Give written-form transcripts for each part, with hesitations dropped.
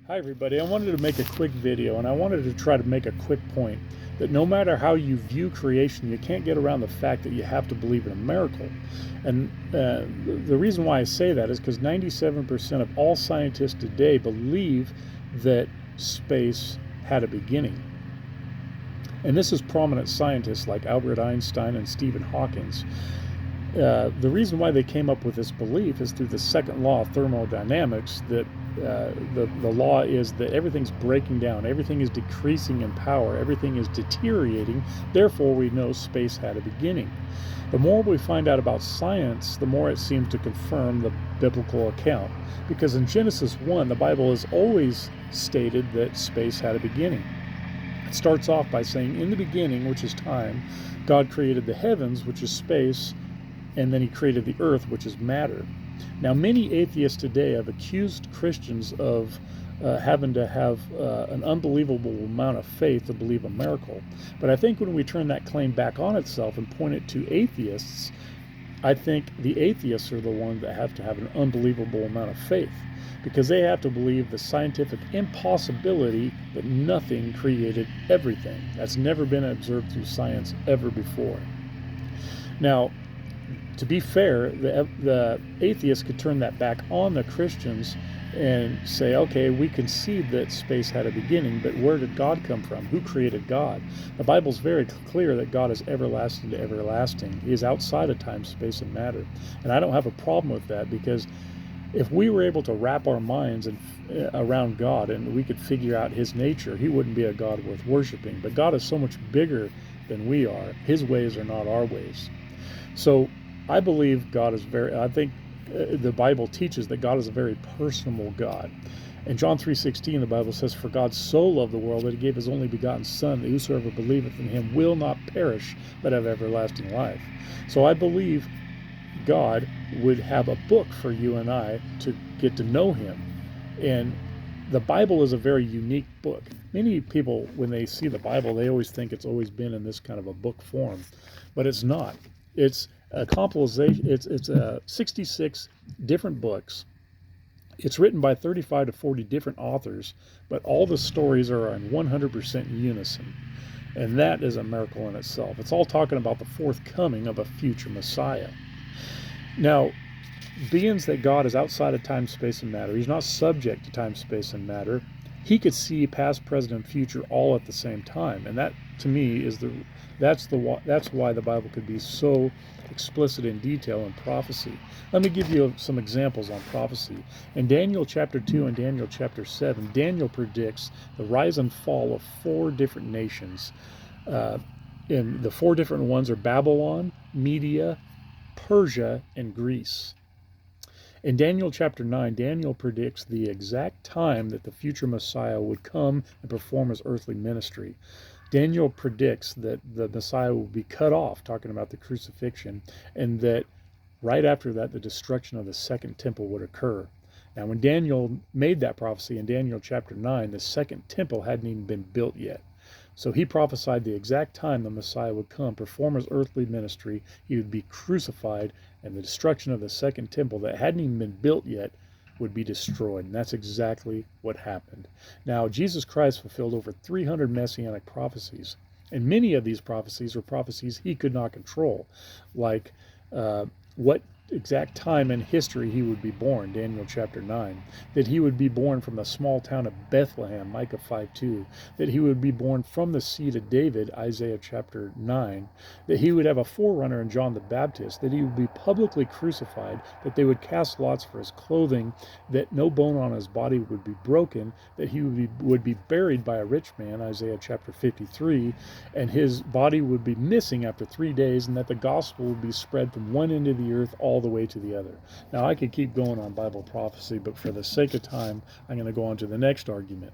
Hi everybody, I wanted to make a quick video and I wanted to try to make a quick point that no matter how you view creation, you can't get around the fact that you have to believe in a miracle. And the reason why I say that is because 97% of all scientists today believe that space had a beginning. And this is prominent scientists like Albert Einstein and Stephen Hawking. The reason why they came up with this belief is through the second law of thermodynamics, that the law is that everything's breaking down, everything is decreasing in power, everything is deteriorating, therefore we know space had a beginning. The more we find out about science, the more it seems to confirm the biblical account, because in Genesis 1, the Bible has always stated that space had a beginning. It starts off by saying, in the beginning, which is time, God created the heavens, which is space, and then he created the earth, which is matter. Now, many atheists today have accused Christians of having to have an unbelievable amount of faith to believe a miracle. But I think when we turn that claim back on itself and point it to atheists, I think the atheists are the ones that have to have an unbelievable amount of faith, because they have to believe the scientific impossibility that nothing created everything. That's never been observed through science ever before. Now, to be fair, the atheists could turn that back on the Christians and say, okay, we concede that space had a beginning, but where did God come from? Who created God? The Bible's very clear that God is everlasting to everlasting. He is outside of time, space, and matter. And I don't have a problem with that, because if we were able to wrap our minds around God and we could figure out his nature, he wouldn't be a God worth worshiping. But God is so much bigger than we are. His ways are not our ways. So I believe I think the Bible teaches that God is a very personable God. In John 3:16, the Bible says, "For God so loved the world that he gave his only begotten Son, that whosoever believeth in him will not perish, but have everlasting life." So I believe God would have a book for you and I to get to know him. And the Bible is a very unique book. Many people, when they see the Bible, they always think it's always been in this kind of a book form, but it's not. It's a compilation. It's 66 different books. It's written by 35 to 40 different authors, but all the stories are in 100% unison. And that is a miracle in itself. It's all talking about the forthcoming of a future Messiah. Now, being that God is outside of time, space, and matter, he's not subject to time, space, and matter. He could see past, present, and future all at the same time, and that, to me, that's why the Bible could be so explicit in detail in prophecy. Let me give you some examples on prophecy. In Daniel chapter 2 and Daniel chapter 7, Daniel predicts the rise and fall of 4 different nations. And the 4 different ones are Babylon, Media, Persia, and Greece. In Daniel chapter 9, Daniel predicts the exact time that the future Messiah would come and perform his earthly ministry. Daniel predicts that the Messiah will be cut off, talking about the crucifixion, and that right after that, the destruction of the second temple would occur. Now, when Daniel made that prophecy in Daniel chapter 9, the second temple hadn't even been built yet. So he prophesied the exact time the Messiah would come, perform his earthly ministry, he would be crucified, and the destruction of the second temple that hadn't even been built yet would be destroyed. And that's exactly what happened. Now, Jesus Christ fulfilled over 300 messianic prophecies, and many of these prophecies were prophecies he could not control, like what exact time in history he would be born, Daniel chapter 9, that he would be born from the small town of Bethlehem, Micah 5:2, that he would be born from the seed of David, Isaiah chapter 9, that he would have a forerunner in John the Baptist, that he would be publicly crucified, that they would cast lots for his clothing, that no bone on his body would be broken, that he would be buried by a rich man, Isaiah chapter 53, and his body would be missing after 3 days, and that the gospel would be spread from one end of the earth all the way to the other. Now, I could keep going on Bible prophecy, but for the sake of time, I'm going to go on to the next argument.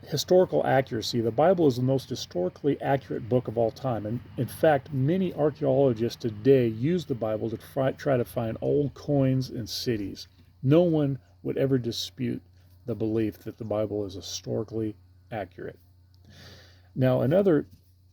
Historical accuracy. The Bible is the most historically accurate book of all time. And in fact, many archaeologists today use the Bible to try to find old coins and cities. No one would ever dispute the belief that the Bible is historically accurate. Now, another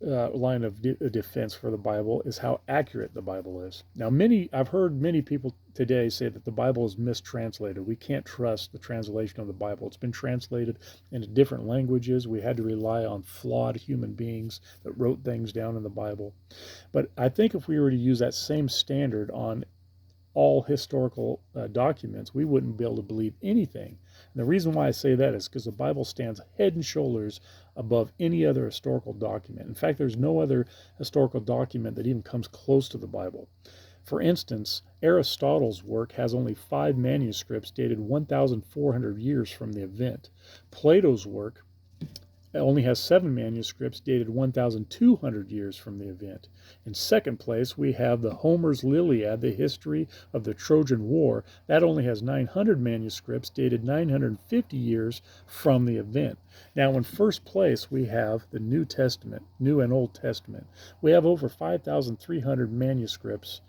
line of defense for the Bible is how accurate the Bible is. Now, I've heard many people today say that the Bible is mistranslated. We can't trust the translation of the Bible. It's been translated into different languages. We had to rely on flawed human beings that wrote things down in the Bible. But I think if we were to use that same standard on all historical documents, we wouldn't be able to believe anything. And the reason why I say that is because the Bible stands head and shoulders above any other historical document. In fact, there's no other historical document that even comes close to the Bible. For instance, Aristotle's work has only 5 manuscripts dated 1,400 years from the event. Plato's work only has 7 manuscripts dated 1,200 years from the event. In second place, we have the Homer's Iliad, the history of the Trojan War. That only has 900 manuscripts dated 950 years from the event. Now, in first place, we have the New Testament, New and Old Testament. We have over 5,300 manuscripts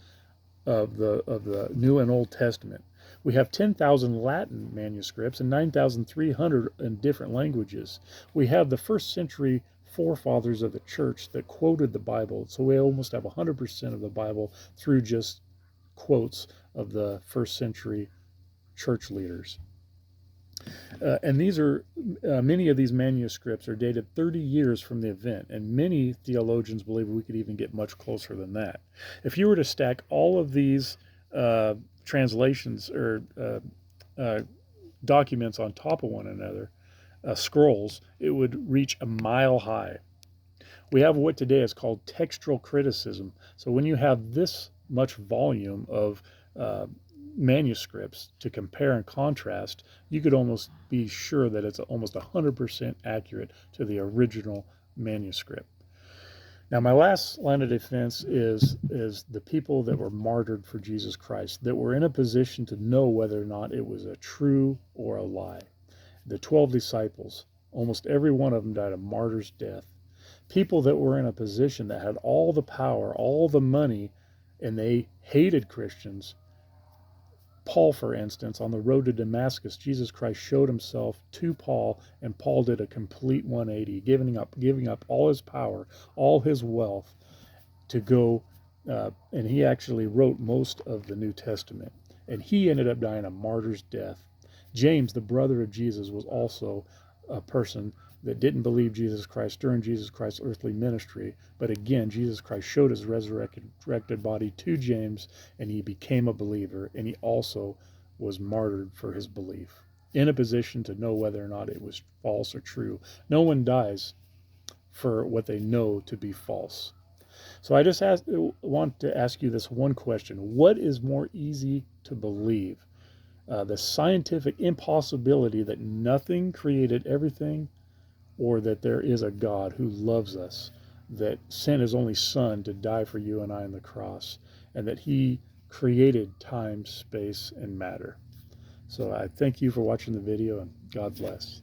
of the New and Old Testament. We have 10,000 Latin manuscripts and 9,300 in different languages. We have the first century forefathers of the church that quoted the Bible. So we almost have 100% of the Bible through just quotes of the first century church leaders. And these are many of these manuscripts are dated 30 years from the event, and many theologians believe we could even get much closer than that. If you were to stack all of these translations or documents on top of one another, scrolls, it would reach a mile high. We have what today is called textual criticism. So when you have this much volume of manuscripts to compare and contrast, you could almost be sure that it's almost 100% accurate to the original manuscript. Now, my last line of defense is the people that were martyred for Jesus Christ, that were in a position to know whether or not it was a true or a lie. The 12 disciples, almost every one of them died a martyr's death. People that were in a position that had all the power, all the money, and they hated Christians. Paul, for instance, on the road to Damascus, Jesus Christ showed himself to Paul, and Paul did a complete 180, giving up all his power, all his wealth to go, and he actually wrote most of the New Testament, and he ended up dying a martyr's death. James, the brother of Jesus, was also a person that didn't believe Jesus Christ during Jesus Christ's earthly ministry. But again, Jesus Christ showed his resurrected body to James, and he became a believer, and he also was martyred for his belief, in a position to know whether or not it was false or true. No one dies for what they know to be false. So I just want to ask you this one question. What is more easy to believe? The scientific impossibility that nothing created everything, or that there is a God who loves us, that sent his only Son to die for you and I on the cross, and that he created time, space, and matter. So I thank you for watching the video, and God bless.